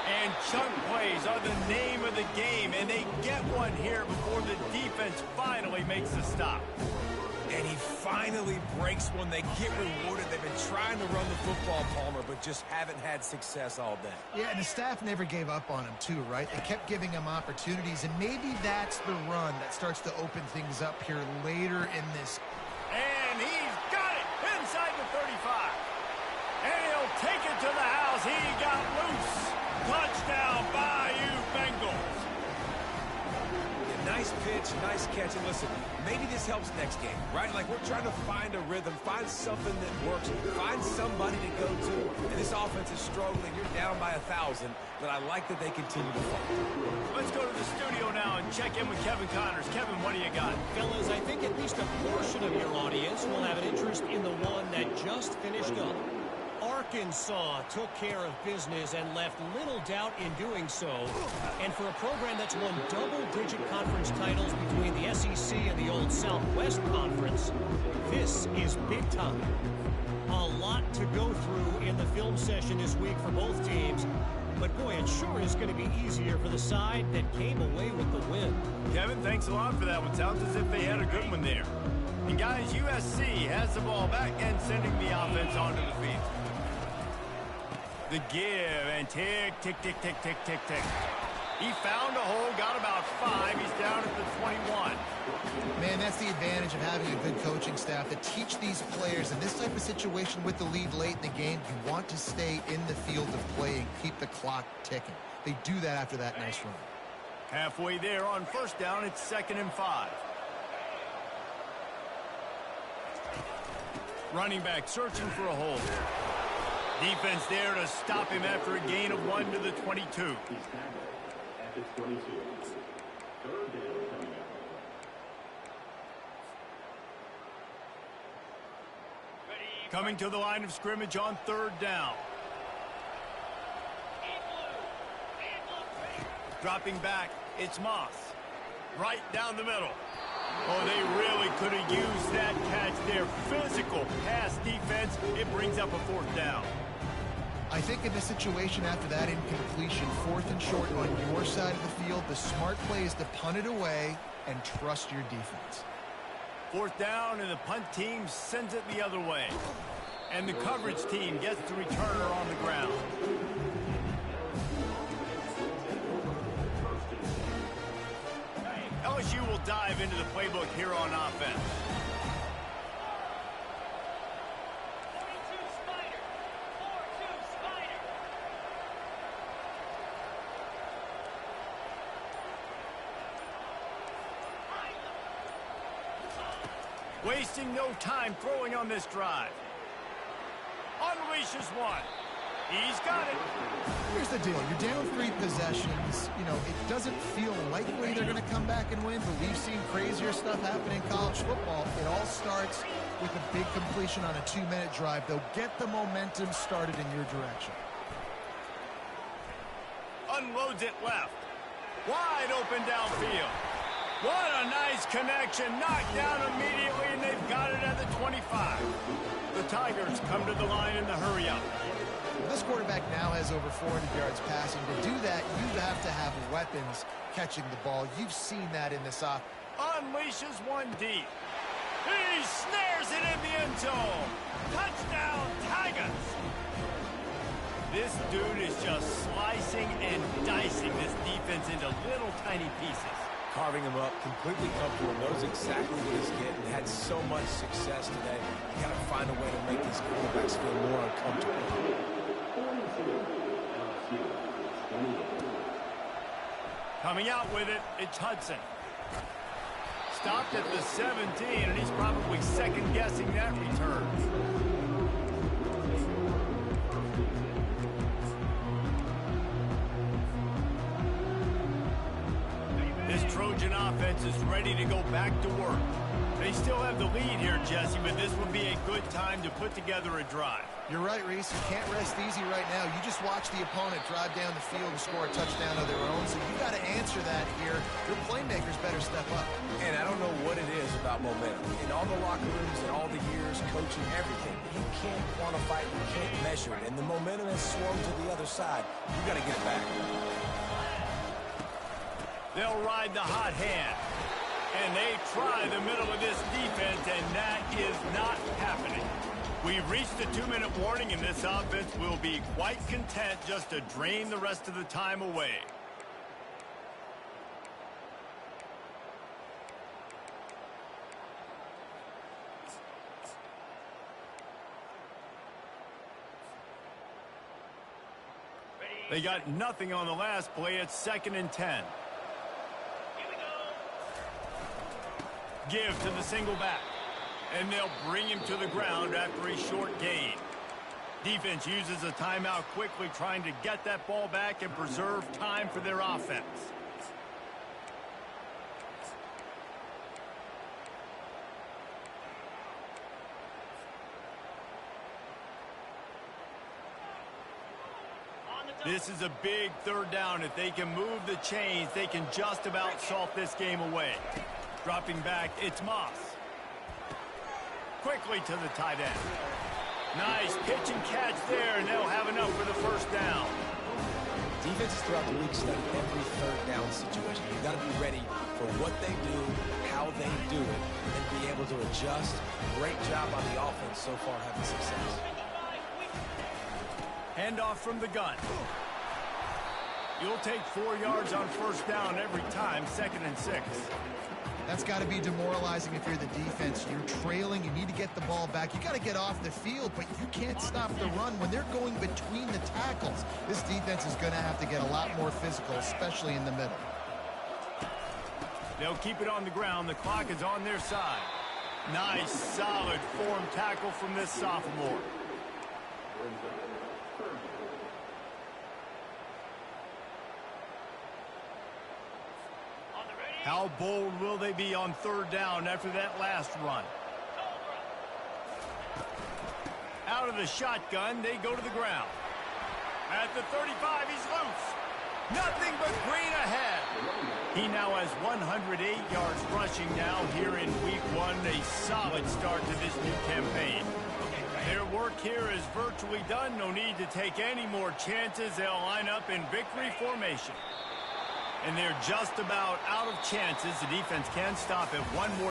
And chunk plays are the name of the game, and they get one here before the defense finally makes the stop. And he finally breaks one. They get rewarded. They've been trying to run the football, Palmer, but just haven't had success all day. Yeah, and the staff never gave up on him, too, right? They kept giving him opportunities, and maybe that's the run that starts to open things up here later in this. And he's got it inside the 35. And he'll take it to the house. He got loose. Touchdown, Bayou Bengals. Yeah, nice pitch, nice catch. And listen, maybe this helps next game, right? Like we're trying to find a rhythm, find something that works, find somebody to go to. And this offense is struggling. You're down by 1,000, but I like that they continue to fight. Let's go to the studio now and check in with Kevin Connors. Kevin, what do you got? Fellas, I think at least a portion of your audience will have an interest in the one that just finished up. Our Arkansas took care of business and left little doubt in doing so. And for a program that's won double-digit conference titles between the SEC and the old Southwest Conference, this is big time. A lot to go through in the film session this week for both teams. But boy, it sure is going to be easier for the side that came away with the win. Kevin, thanks a lot for that one. Sounds as if they had a good one there. And guys, USC has the ball back and sending the offense onto the field. The give and tick, tick, tick, tick, tick, tick, tick. He found a hole, got about 5. He's down at the 21. Man, that's the advantage of having a good coaching staff to teach these players in this type of situation with the lead late in the game. You want to stay in the field of play and keep the clock ticking. They do that after that nice run. Halfway there on first down, it's 2nd and 5. Running back searching for a hole. Defense there to stop him after a gain of 1 to the 22. Coming to the line of scrimmage on 3rd down. Dropping back, it's Moss. Right down the middle. Oh, they really could have used that catch there. Physical pass defense. It brings up a 4th down. I think in this situation after that incompletion, 4th and short on your side of the field, the smart play is to punt it away and trust your defense. 4th down, and the punt team sends it the other way. And the coverage team gets the returner on the ground. LSU will dive into the playbook here on offense. Wasting no time throwing on this drive. Unleashes one. He's got it. Here's the deal. You're down 3 possessions. You know, it doesn't feel likely they're going to come back and win, but we've seen crazier stuff happen in college football. It all starts with a big completion on a 2-minute drive. They'll get the momentum started in your direction. Unloads it left. Wide open downfield. What a nice connection. Knocked down immediately, and they've got it at the 25. The Tigers come to the line in the hurry-up. This quarterback now has over 400 yards passing. To do that, you have to have weapons catching the ball. You've seen that in this offense. Unleashes one deep. He snares it in the end zone. Touchdown, Tigers. This dude is just slicing and dicing this defense into little tiny pieces. Carving him up, completely comfortable, knows exactly what he's getting, had so much success today. You got to find a way to make these quarterbacks feel more uncomfortable. Coming out with it, it's Hudson. Stopped at the 17, and he's probably second-guessing that return. This Trojan offense is ready to go back to work. They still have the lead here, Jesse, but this would be a good time to put together a drive. You're right, Reese. You can't rest easy right now. You just watch the opponent drive down the field and score a touchdown of their own, so you got to answer that here. Your playmakers better step up. And I don't know what it is about momentum. In all the locker rooms and all the years coaching everything, you can't quantify it, you can't measure it. And the momentum has swung to the other side. You got to get it back. They'll ride the hot hand. And they try the middle of this defense, and that is not happening. We've reached the 2-minute warning, and this offense will be quite content just to drain the rest of the time away. They got nothing on the last play. It's 2nd and 10. Give to the single back. And they'll bring him to the ground after a short gain. Defense uses a timeout quickly, trying to get that ball back and preserve time for their offense. This is a big third down. If they can move the chains, they can just about salt this game away. Dropping back, it's Moss. Quickly to the tight end. Nice pitch and catch there, and they'll have enough for the first down. Defenses throughout the week study every third down situation. You've got to be ready for what they do, how they do it, and be able to adjust. Great job on the offense so far having success. Handoff from the gun. You'll take 4 yards on first down every time, 2nd and 6. That's got to be demoralizing if you're the defense. You're trailing. You need to get the ball back. You got to get off the field, but you can't stop the run when they're going between the tackles. This defense is going to have to get a lot more physical, especially in the middle. They'll keep it on the ground. The clock is on their side. Nice, solid form tackle from this sophomore. How bold will they be on third down after that last run? Out of the shotgun, they go to the ground. At the 35, he's loose. Nothing but green ahead. He now has 108 yards rushing now here in week 1. A solid start to this new campaign. Their work here is virtually done. No need to take any more chances. They'll line up in victory formation. And they're just about out of chances. The defense can stop at one more.